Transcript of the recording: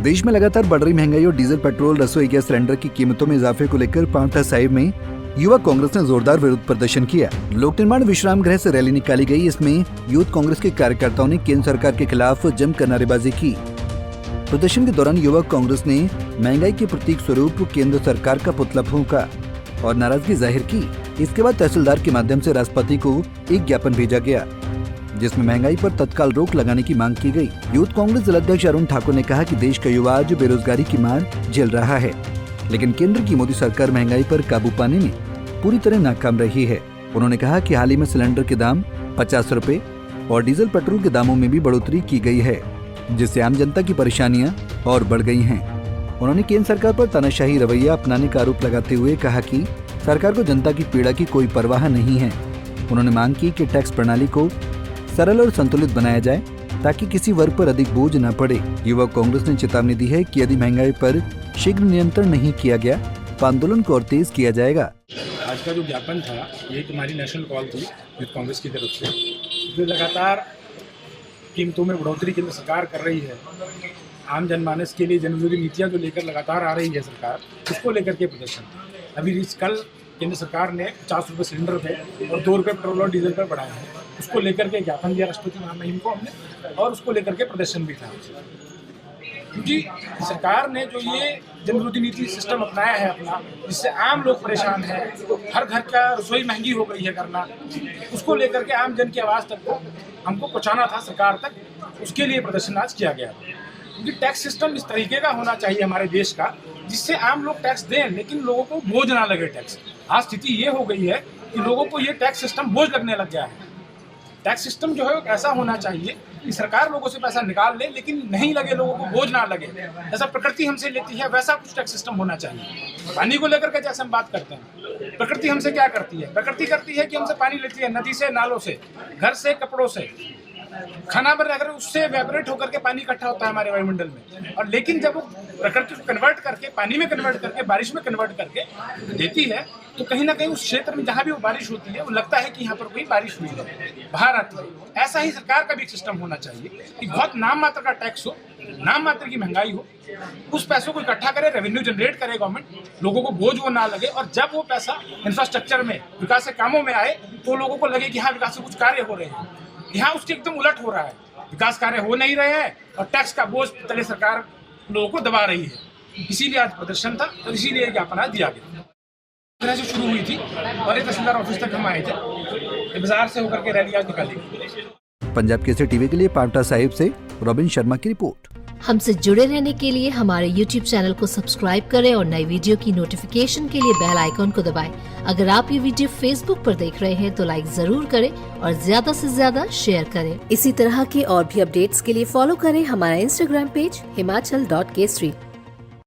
देश में लगातार बढ़ रही महंगाई और डीजल, पेट्रोल, रसोई गैस सिलेंडर की कीमतों में इजाफे को लेकर पांवटा साहिब में युवा कांग्रेस ने जोरदार विरोध प्रदर्शन किया। लोक निर्माण विश्राम गृह से रैली निकाली गई। इसमें यूथ कांग्रेस के कार्यकर्ताओं ने केंद्र सरकार के खिलाफ जमकर नारेबाजी की। प्रदर्शन के दौरान युवा कांग्रेस ने महंगाई के प्रतीक स्वरूप केंद्र सरकार का पुतला फूंका और नाराजगी जाहिर की। इसके बाद तहसीलदार के माध्यम से राष्ट्रपति को एक ज्ञापन भेजा गया, जिसमें महंगाई पर तत्काल रोक लगाने की मांग की गई। यूथ कांग्रेस जिलाध्यक्ष अरुण ठाकुर ने कहा कि देश का युवा आज बेरोजगारी की मार झेल रहा है, लेकिन केंद्र की मोदी सरकार महंगाई पर काबू पाने में पूरी तरह नाकाम रही है। उन्होंने कहा कि हाल ही में सिलेंडर के दाम 50 रुपए और डीजल, पेट्रोल के दामों में भी बढ़ोतरी की गई है, जिससे आम जनता की परेशानियां और बढ़ गई हैं। उन्होंने केंद्र सरकार पर तानाशाही रवैया अपनाने का आरोप लगाते हुए कहा कि सरकार को जनता की पीड़ा की कोई परवाह नहीं है। उन्होंने मांग की कि टैक्स प्रणाली को सरल और संतुलित बनाया जाए ताकि किसी वर्ग पर अधिक बोझ न पड़े। युवा कांग्रेस ने चेतावनी दी है कि यदि महंगाई पर शीघ्र नियंत्रण नहीं किया गया तो आंदोलन को और तेज किया जाएगा। आज का जो ज्ञापन था ये हमारी नेशनल कॉल थी यूथ कांग्रेस की तरफ से, जो लगातार कीमतों में बढ़ोतरी केंद्र सरकार कर रही है। आम जनमानस के लिए जनविरोधी नीतियाँ जो लेकर लगातार आ रही है सरकार, उसको लेकर के प्रदर्शन। अभी कल केंद्र सरकार ने 50 रुपये सिलेंडर पे और 2 रुपये पेट्रोल और डीजल पर बढ़ाया है। उसको लेकर के ज्ञापन दिया राष्ट्रपति महामहिम को हमने, और उसको लेकर के प्रदर्शन भी था। क्योंकि सरकार ने जो ये जनविरोधी नीति सिस्टम अपनाया है अपना, जिससे आम लोग परेशान हैं, हर घर का रसोई महंगी हो गई है करना, उसको लेकर के आम जन की आवाज़ तक को हमको पहुँचाना था सरकार तक, उसके लिए प्रदर्शन आज किया गया। क्योंकि टैक्स सिस्टम इस तरीके का होना चाहिए हमारे देश का, जिससे आम लोग टैक्स दें लेकिन लोगों को बोझ ना लगे टैक्स। आज स्थिति ये हो गई है कि लोगों को ये टैक्स सिस्टम बोझ लगने लग गया है। टैक्स सिस्टम जो है ऐसा होना चाहिए कि सरकार लोगों से पैसा निकाल ले लेकिन नहीं लगे, लोगों को बोझ ना लगे। ऐसा प्रकृति हमसे लेती है, वैसा कुछ टैक्स सिस्टम होना चाहिए। पानी को लेकर के जैसे हम बात करते हैं, प्रकृति हमसे क्या करती है? प्रकृति करती है कि हमसे पानी लेती है नदी से, नालों से, घर से, कपड़ों से, खाना पर रहकर उससे एवेपोरेट होकर के पानी इकट्ठा होता है हमारे वायुमंडल में। और लेकिन जब वो प्रकृति को कन्वर्ट करके, पानी में कन्वर्ट करके, बारिश में कन्वर्ट करके देती है, तो कहीं ना कहीं उस क्षेत्र में जहाँ भी वो बारिश होती है वो लगता है कि यहाँ पर कोई बारिश हुई है, बाहर आती है। ऐसा ही सरकार का भी एक सिस्टम होना चाहिए कि बहुत नाम मात्र का टैक्स हो, नाम मात्र की महंगाई हो, उस पैसों को इकट्ठा करे, रेवेन्यू जनरेट करे गवर्नमेंट, लोगों को बोझ वो ना लगे। और जब वो पैसा इंफ्रास्ट्रक्चर में, विकास के कामों में आए, तो लोगों को लगे कि हाँ विकास के कुछ कार्य हो रहे हैं। यहाँ उसके एकदम उलट हो रहा है, विकास कार्य हो नहीं रहे हैं और टैक्स का बोझ तले सरकार लोगों को दबा रही है। इसीलिए आज प्रदर्शन था, तो इसीलिए ज्ञापन आज दिया गया। तरह से शुरू हुई थी और ये तहसीलदार ऑफिस तक हम आए थे, बाजार से होकर के रैली आज निकाली गई। पंजाब केसरी टीवी के लिए पांवटा साहिब से रॉबिन शर्मा की रिपोर्ट। हमसे जुड़े रहने के लिए हमारे YouTube चैनल को सब्सक्राइब करें और नई वीडियो की नोटिफिकेशन के लिए बेल आइकॉन को दबाएं। अगर आप ये वीडियो Facebook पर देख रहे हैं तो लाइक जरूर करें और ज्यादा से ज्यादा शेयर करें। इसी तरह के और भी अपडेट्स के लिए फॉलो करें हमारा Instagram पेज himachal.kesri।